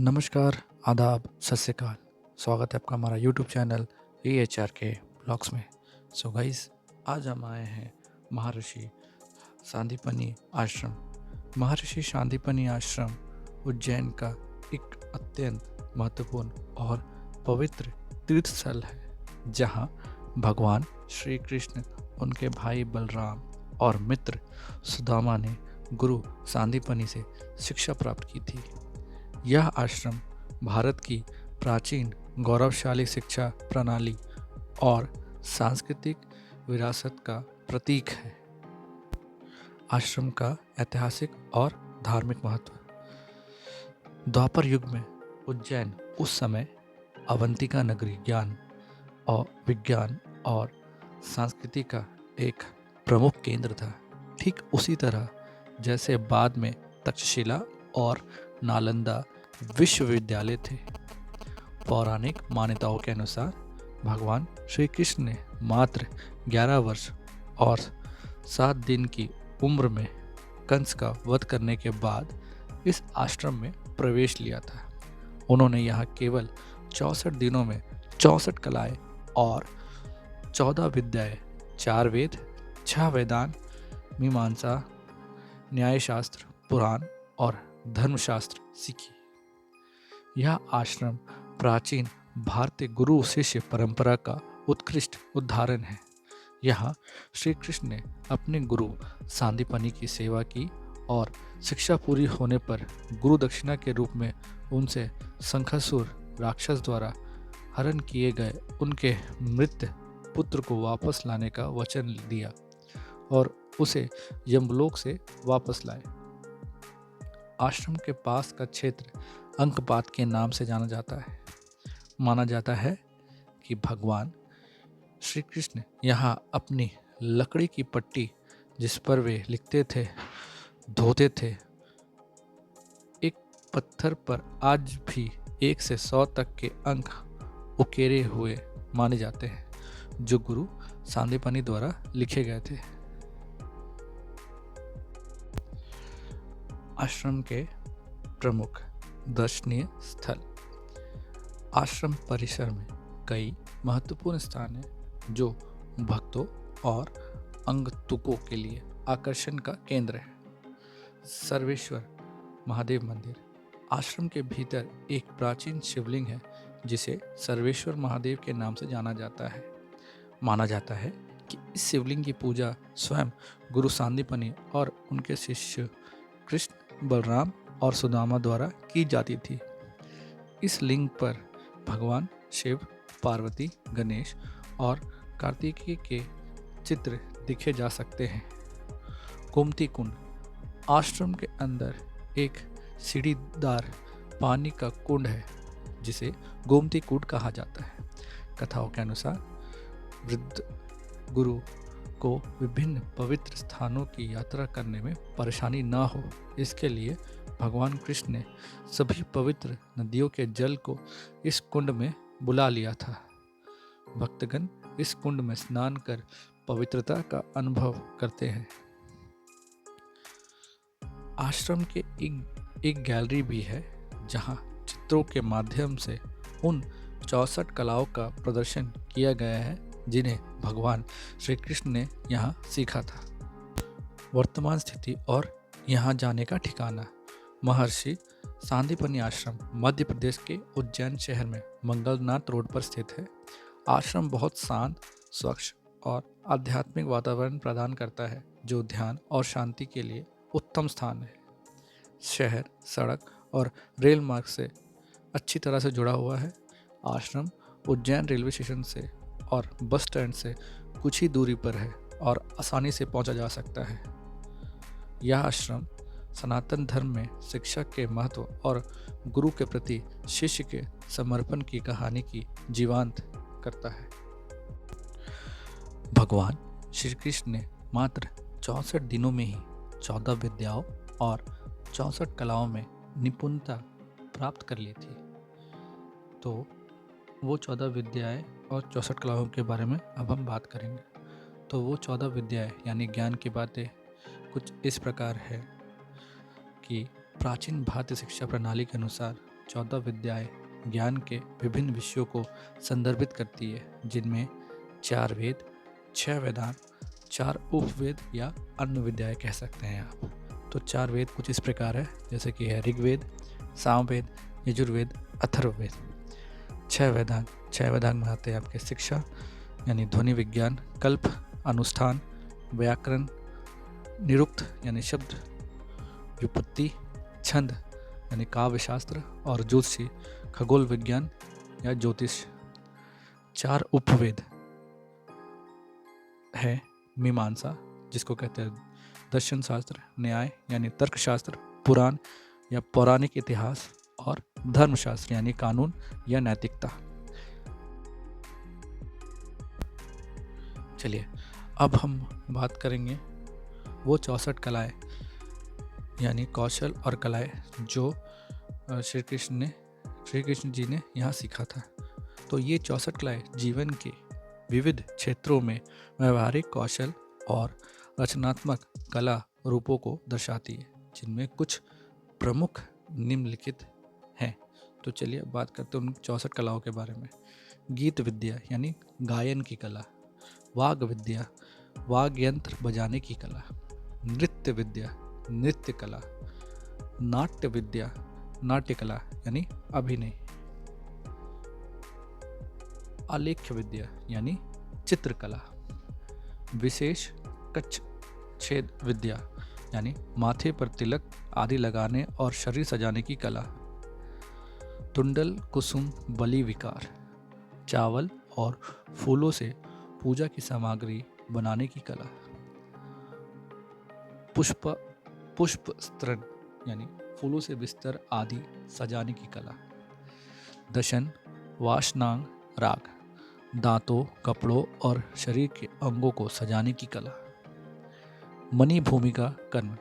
नमस्कार, आदाब, सत श्री अकाल। स्वागत है आपका हमारा यूट्यूब चैनल AHR के ब्लॉग्स में। सो गाइस, आज हम आए हैं महर्षि सांदीपनि आश्रम। महर्षि सांदीपनि आश्रम उज्जैन का एक अत्यंत महत्वपूर्ण और पवित्र तीर्थ स्थल है, जहां भगवान श्री कृष्ण, उनके भाई बलराम और मित्र सुदामा ने गुरु सांदीपनि से शिक्षा प्राप्त की थी। यह आश्रम भारत की प्राचीन गौरवशाली शिक्षा प्रणाली और सांस्कृतिक विरासत का प्रतीक है। आश्रम का ऐतिहासिक और धार्मिक महत्व। द्वापर युग में उज्जैन उस समय अवंतिका नगरी ज्ञान और विज्ञान और संस्कृति का एक प्रमुख केंद्र था। ठीक उसी तरह जैसे बाद में तक्षशिला और नालंदा विश्वविद्यालय थे। पौराणिक मान्यताओं के अनुसार भगवान श्री कृष्ण ने मात्र 11 वर्ष और 7 दिन की उम्र में कंस का वध करने के बाद इस आश्रम में प्रवेश लिया था। उन्होंने यहाँ केवल 64 दिनों में 64 कलाएं और 14 विद्याएं, 4 वेद, 6 वेदांत, मीमांसा, न्यायशास्त्र, पुराण और धर्मशास्त्र सीखी। यह आश्रम प्राचीन भारतीय गुरु शिष्य परंपरा का उत्कृष्ट उदाहरण है। यहाँ श्री कृष्ण ने अपने गुरु सांदीपनि की सेवा की और शिक्षा पूरी होने पर गुरु दक्षिणा के रूप में उनसे शंखासुर राक्षस द्वारा हरण किए गए उनके मृत पुत्र को वापस लाने का वचन दिया और उसे यमलोक से वापस लाए। आश्रम के पास का क्षेत्र अंकपात के नाम से जाना जाता है। माना जाता है कि भगवान श्री कृष्ण यहाँ अपनी लकड़ी की पट्टी, जिस पर वे लिखते थे, धोते थे। एक पत्थर पर आज भी 1 से 100 तक के अंक उकेरे हुए माने जाते हैं, जो गुरु सांदीपनि द्वारा लिखे गए थे। आश्रम के प्रमुख दर्शनीय स्थल। आश्रम परिसर में कई महत्वपूर्ण स्थान हैं जो भक्तों और आगंतुकों के लिए आकर्षण का केंद्र है। सर्वेश्वर महादेव मंदिर। आश्रम के भीतर एक प्राचीन शिवलिंग है जिसे सर्वेश्वर महादेव के नाम से जाना जाता है। माना जाता है कि इस शिवलिंग की पूजा स्वयं गुरु सांदीपनि और उनके शिष्य कृष्ण, बलराम और सुदामा द्वारा की जाती थी। इस लिंग पर भगवान शिव, पार्वती, गणेश और कार्तिकेय के चित्र दिखे जा सकते हैं। गोमती कुंड। आश्रम के अंदर एक सीढ़ीदार पानी का कुंड है जिसे गोमती कुंड कहा जाता है। कथाओं के अनुसार वृद्ध गुरु को विभिन्न पवित्र स्थानों की यात्रा करने में परेशानी न हो, इसके लिए भगवान कृष्ण ने सभी पवित्र नदियों के जल को इस कुंड में बुला लिया था। भक्तगण इस कुंड में स्नान कर पवित्रता का अनुभव करते हैं। आश्रम के एक गैलरी भी है जहां चित्रों के माध्यम से उन 64 कलाओं का प्रदर्शन किया गया है जिन्हें भगवान श्री कृष्ण ने यहाँ सीखा था। वर्तमान स्थिति और यहाँ जाने का ठिकाना। महर्षि सांदीपनि आश्रम मध्य प्रदेश के उज्जैन शहर में मंगलनाथ रोड पर स्थित है। आश्रम बहुत शांत, स्वच्छ और आध्यात्मिक वातावरण प्रदान करता है, जो ध्यान और शांति के लिए उत्तम स्थान है। शहर, सड़क और रेल मार्ग से अच्छी तरह से जुड़ा हुआ है। आश्रम उज्जैन रेलवे स्टेशन से और बस स्टैंड से कुछ ही दूरी पर है और आसानी से पहुंचा जा सकता है। यह आश्रम सनातन धर्म में शिक्षा के महत्व और गुरु के प्रति शिष्य के समर्पण की कहानी की जीवंत करता है। भगवान श्री कृष्ण ने मात्र 64 दिनों में ही 14 विद्याओं और 64 कलाओं में निपुणता प्राप्त कर ली थी। तो वो 14 विद्याएं और 64 कलाओं के बारे में अब हम बात करेंगे। तो वो 14 विद्याएं यानी ज्ञान की बातें कुछ इस प्रकार है कि प्राचीन भारतीय शिक्षा प्रणाली के अनुसार 14 विद्याएं ज्ञान के विभिन्न विषयों को संदर्भित करती है, जिनमें 4 वेद, 6 वेदांत, 4 उपवेद या अन्य विद्याएं कह सकते हैं आप। तो 4 वेद कुछ इस प्रकार है, जैसे कि है ऋग्वेद, सामवेद, यजुर्वेद, अथर्ववेद। 6 वेदांग में आते हैं आपके शिक्षा यानी ध्वनि विज्ञान, कल्प, अनुष्ठान, व्याकरण, निरुक्त यानी शब्द व्युत्पत्ति, छंद यानी काव्य शास्त्र, और ज्योतिषी खगोल विज्ञान या ज्योतिष। 4 उपवेद है मीमांसा, जिसको कहते हैं दर्शन शास्त्र, न्याय यानी तर्कशास्त्र, पुराण या पौराणिक इतिहास, और धर्मशास्त्र यानी कानून या नैतिकता। चलिए अब हम बात करेंगे वो 64 कलाएं यानी कौशल और कलाएं जो श्री कृष्ण जी ने यहाँ सीखा था। तो ये 64 कलाएं जीवन के विविध क्षेत्रों में व्यवहारिक कौशल और रचनात्मक कला रूपों को दर्शाती है, जिनमें कुछ प्रमुख निम्नलिखित हैं। तो चलिए बात करते हैं उन 64 कलाओं के बारे में। गीत विद्या यानी गायन की कला, वाग विद्या वाग यंत्र बजाने की कला, नृत्य विद्या नृत्य कला, नाट्य विद्या नाट्य कला यानी अभिनय, आलेख्य विद्या यानी चित्रकला, विशेष कच्छ छेद विद्या यानी माथे पर तिलक आदि लगाने और शरीर सजाने की कला, तुंडल कुसुम बलि विकार चावल और फूलों से पूजा की सामग्री बनाने की कला, पुष्प स्तरण यानी फूलों से बिस्तर आदि सजाने की कला, दशन वासनांग राग दांतों, कपड़ों और शरीर के अंगों को सजाने की कला, मणि भूमिका कर्म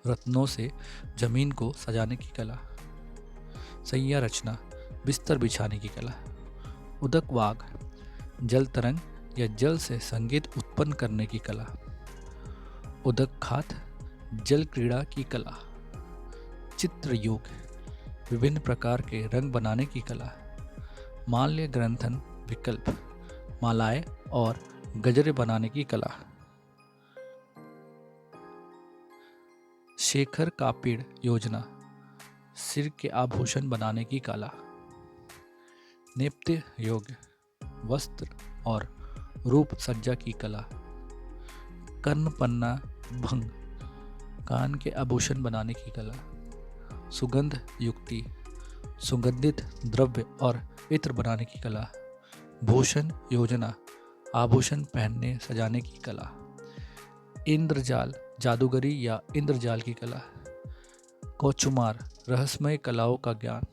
रत्नों से जमीन को सजाने की कला, सैया रचना बिस्तर बिछाने की कला, उदक वाग जल तरंग या जल से संगीत उत्पन्न करने की कला, उदक खात जल क्रीड़ा की कला, चित्र योग विभिन्न प्रकार के रंग बनाने की कला, माल्य ग्रंथन विकल्प मालाएं और गजरे बनाने की कला, शेखर कापीड़ योजना सिर के आभूषण बनाने की कला, नेपथ्य योग वस्त्र और रूप सज्जा की कला, कर्ण पन्ना भंग कान के आभूषण बनाने की कला, सुगंध युक्ति सुगंधित द्रव्य और इत्र बनाने की कला, भूषण योजना आभूषण पहनने सजाने की कला, इंद्रजाल जादूगरी या इंद्रजाल की कला, कौचुमार रहस्यमय कलाओं का ज्ञान,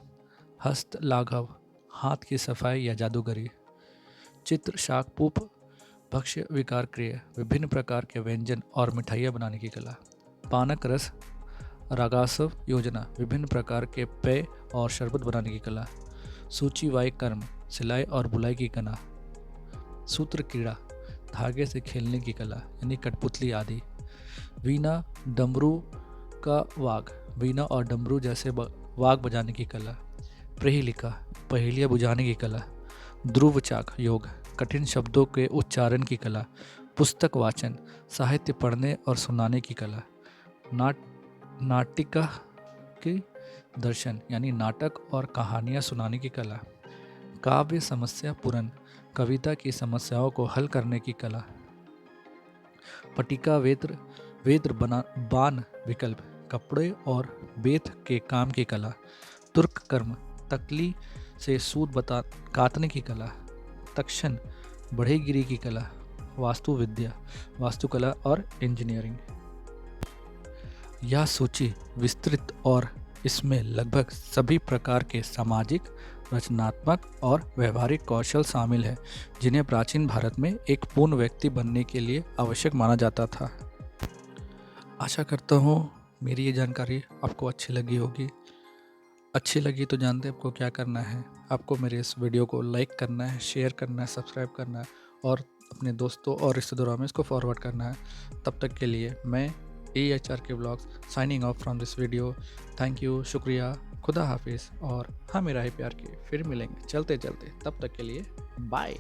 हस्त लाघव हाथ की सफाई या जादूगरी, चित्र शाकपूप भक्ष्य विकार क्रिय विभिन्न प्रकार के व्यंजन और मिठाइयाँ बनाने की कला, पानक रस रागासव योजना विभिन्न प्रकार के पेय और शरबत बनाने की कला, सूचीवाय कर्म सिलाई और बुलाई की कला, सूत्र क्रीड़ा धागे से खेलने की कला यानी कठपुतली आदि, वीणा डमरू का वाग वीणा और डमरू जैसे वाग बजाने की कला, प्रहेलिका पहेलियाँ बुझाने की कला, ध्रुवचाक योग कठिन शब्दों के उच्चारण की कला, पुस्तक वाचन साहित्य पढ़ने और सुनाने की कला, नाटिका की दर्शन यानी नाटक और कहानियाँ सुनाने की कला, काव्य समस्या पूरन कविता की समस्याओं को हल करने की कला, पटिका वेत्र बान विकल्प कपड़े और बेत के काम की कला, तुर्क कर्म तकली से सूत काटने की कला, तक्षण बढ़ईगिरी की कला, वास्तु विद्या वास्तुकला और इंजीनियरिंग। यह सूची विस्तृत और इसमें लगभग सभी प्रकार के सामाजिक रचनात्मक और व्यवहारिक कौशल शामिल है जिन्हें प्राचीन भारत में एक पूर्ण व्यक्ति बनने के लिए आवश्यक माना जाता था। आशा करता हूँ मेरी ये जानकारी आपको अच्छी लगी होगी। अच्छी लगी तो जानते हैं आपको क्या करना है। आपको मेरे इस वीडियो को लाइक करना है, शेयर करना है, सब्सक्राइब करना है और अपने दोस्तों और रिश्तेदारों में इसको फॉरवर्ड करना है। तब तक के लिए मैं AHRK Vlogs signing off from this video. Thank you, शुक्रिया। खुदा हाफिज़ और हाँ मेरा ही प्यार के फिर मिलेंगे चलते चलते, तब तक के लिए बाय।